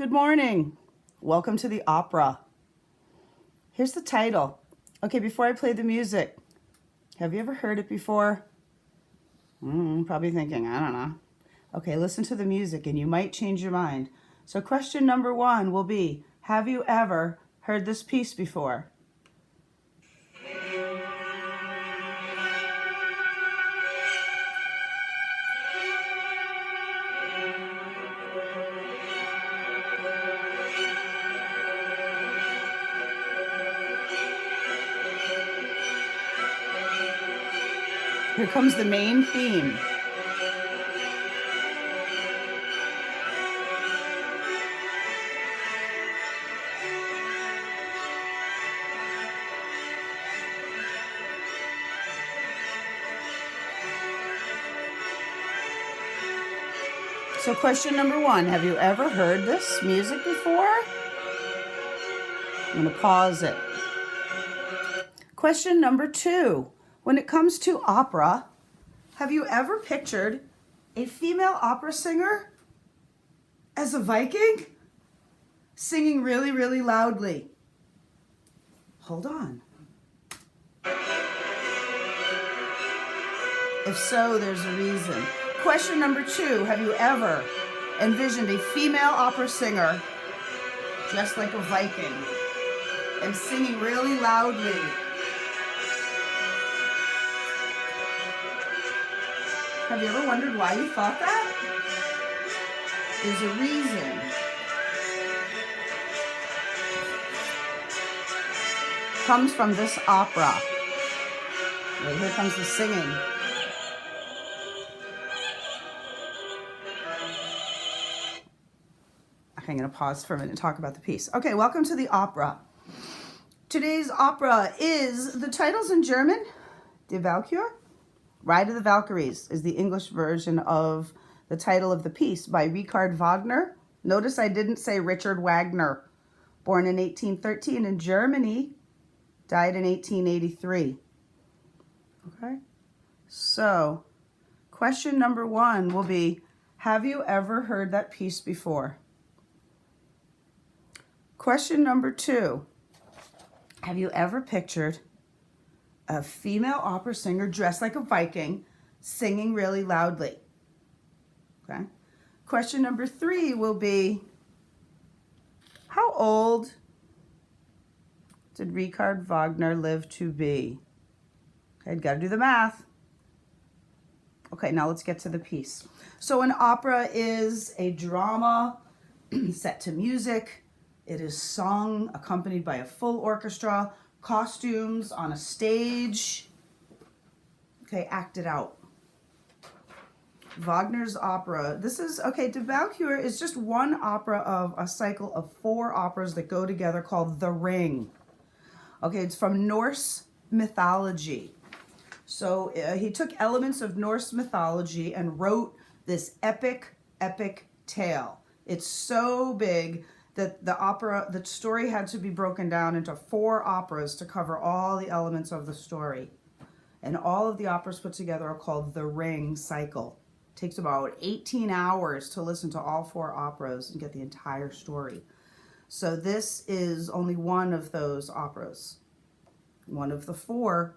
Good morning. Welcome to the opera. Here's the title. Okay, before I play the music, have you ever heard it before? Probably thinking, I don't know. Okay, listen to the music and you might change your mind. So question number 1 will be, have you ever heard this piece before? Here comes the main theme. So question number 1, have you ever heard this music before? I'm going to pause it. Question number 2, when it comes to opera, have you ever pictured a female opera singer as a Viking singing really, really loudly? Hold on. If so, there's a reason. Question number 2, have you ever envisioned a female opera singer dressed like a Viking and singing really loudly? Have you ever wondered why you thought that? There's a reason. Comes from this opera. Right, here comes the singing. Okay, I'm going to pause for a minute and talk about the piece. Okay, welcome to the opera. Today's opera is, the title's in German, Die Walkure. Ride of the Valkyries is the English version of the title of the piece by Richard Wagner. Notice I didn't say Richard Wagner. Born in 1813 in Germany, died in 1883. Okay, so question number 1 will be, have you ever heard that piece before? Question number 2, have you ever pictured a female opera singer dressed like a Viking singing really loudly? Okay. Question number 3 will be, how old did Richard Wagner live to be? Okay, got to do the math. Okay, now let's get to the piece. So an opera is a drama set to music. It is sung, accompanied by a full orchestra, costumes on a stage. Okay, acted out. Wagner's opera. This is, okay, Die Walkure is just one opera of a cycle of 4 operas that go together called The Ring. Okay, it's from Norse mythology. So he took elements of Norse mythology and wrote this epic tale. It's so big that the story had to be broken down into 4 operas to cover all the elements of the story. And all of the operas put together are called the Ring cycle. It takes about 18 hours to listen to all 4 operas and get the entire story. So this is only one of those operas, one of the 4,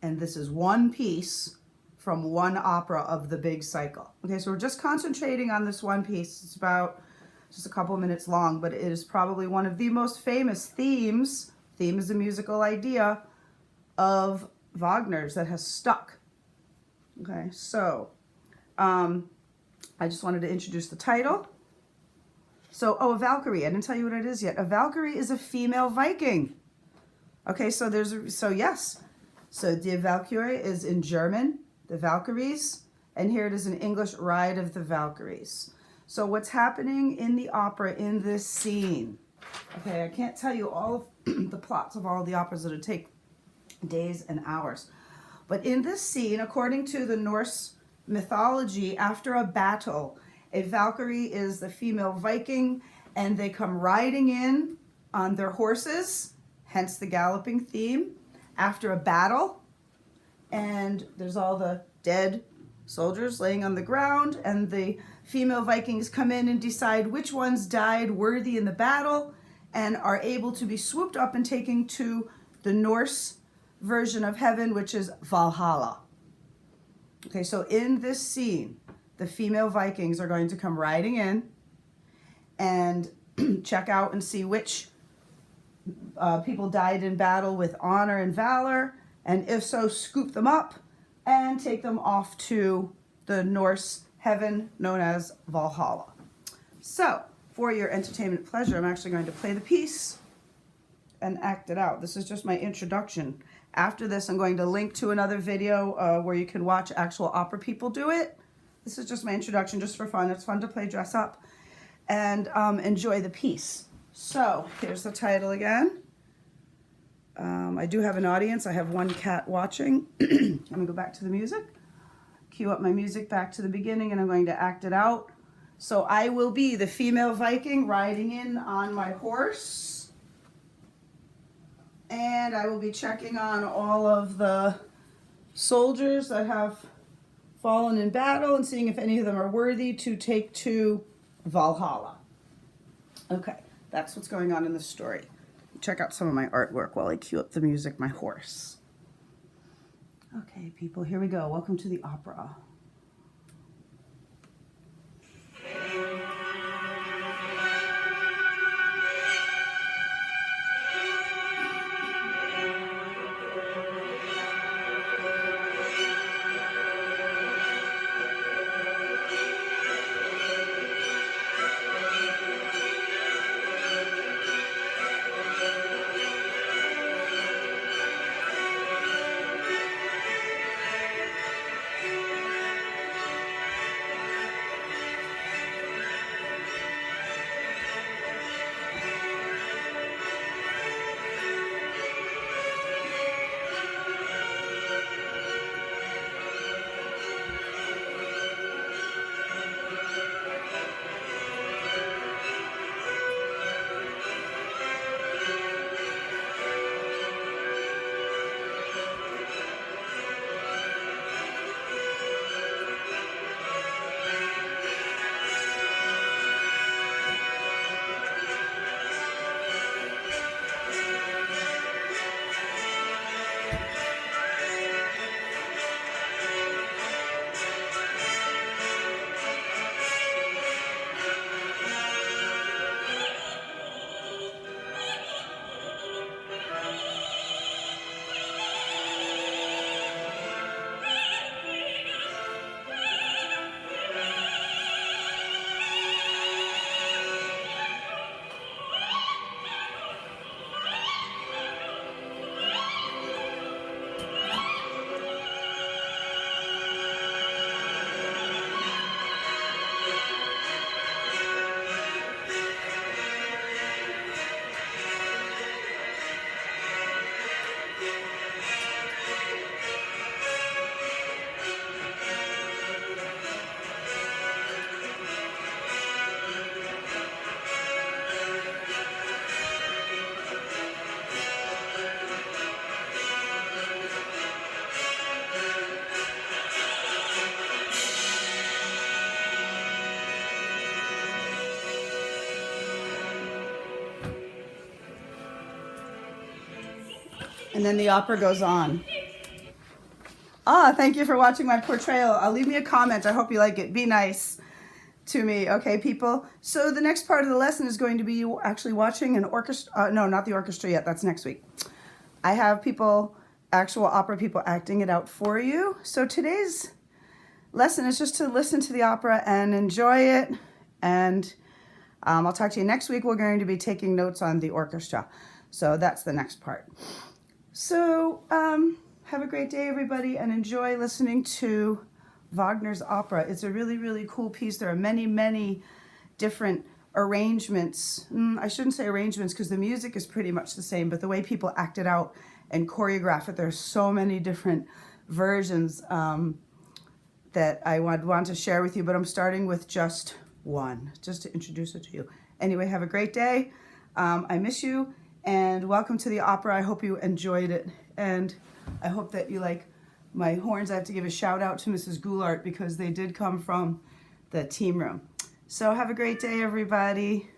and this is one piece from one opera of the big cycle. Okay, so we're just concentrating on this one piece. It's about just a couple minutes long, but it is probably one of the most famous themes. Theme is a musical idea of Wagner's that has stuck. Okay, so I just wanted to introduce the title. So, a Valkyrie. I didn't tell you what it is yet. A Valkyrie is a female Viking. Okay, so yes. So Die Walkure is in German, the Valkyries, and here it is in English, Ride of the Valkyries. So what's happening in the opera in this scene? Okay, I can't tell you all of the plots of all of the operas that would take days and hours. But in this scene, according to the Norse mythology, after a battle, a Valkyrie is the female Viking, and they come riding in on their horses, hence the galloping theme, after a battle, and there's all the dead soldiers laying on the ground, and the female Vikings come in and decide which ones died worthy in the battle and are able to be swooped up and taken to the Norse version of heaven, which is Valhalla. Okay, so in this scene, the female Vikings are going to come riding in and check out and see which people died in battle with honor and valor, and if so, scoop them up and take them off to the Norse heaven known as Valhalla. So, for your entertainment pleasure, I'm actually going to play the piece and act it out. This is just my introduction. After this, I'm going to link to another video where you can watch actual opera people do it. This is just my introduction, just for fun. It's fun to play dress up and enjoy the piece. So, here's the title again. I do have an audience. I have one cat watching. I'm going to go back to the music. Cue up my music back to the beginning, and I'm going to act it out. So I will be the female Viking riding in on my horse. And I will be checking on all of the soldiers that have fallen in battle and seeing if any of them are worthy to take to Valhalla. Okay, that's what's going on in the story. Check out some of my artwork while I cue up the music, my horse. Okay, people, here we go. Welcome to the opera. And then the opera goes on. Thank you for watching my portrayal. Leave me a comment. I hope you like it. Be nice to me, okay, people? So the next part of the lesson is going to be you actually watching an orchestra. No, not the orchestra yet. That's next week. I have people, actual opera people, acting it out for you. So today's lesson is just to listen to the opera and enjoy it. And I'll talk to you next week. We're going to be taking notes on the orchestra. So that's the next part. So have a great day, everybody, and enjoy listening to Wagner's opera. It's a really, really cool piece. There are many, many different arrangements. I shouldn't say arrangements because the music is pretty much the same, but the way people act it out and choreograph it, there's so many different versions that I would want to share with you, but I'm starting with just one, just to introduce it to you. Anyway, have a great day. I miss you, and welcome to the opera. I hope you enjoyed it, and I hope that you like my horns, I have to give a shout out to Mrs. Goulart because they did come from the team room. So have a great day, everybody.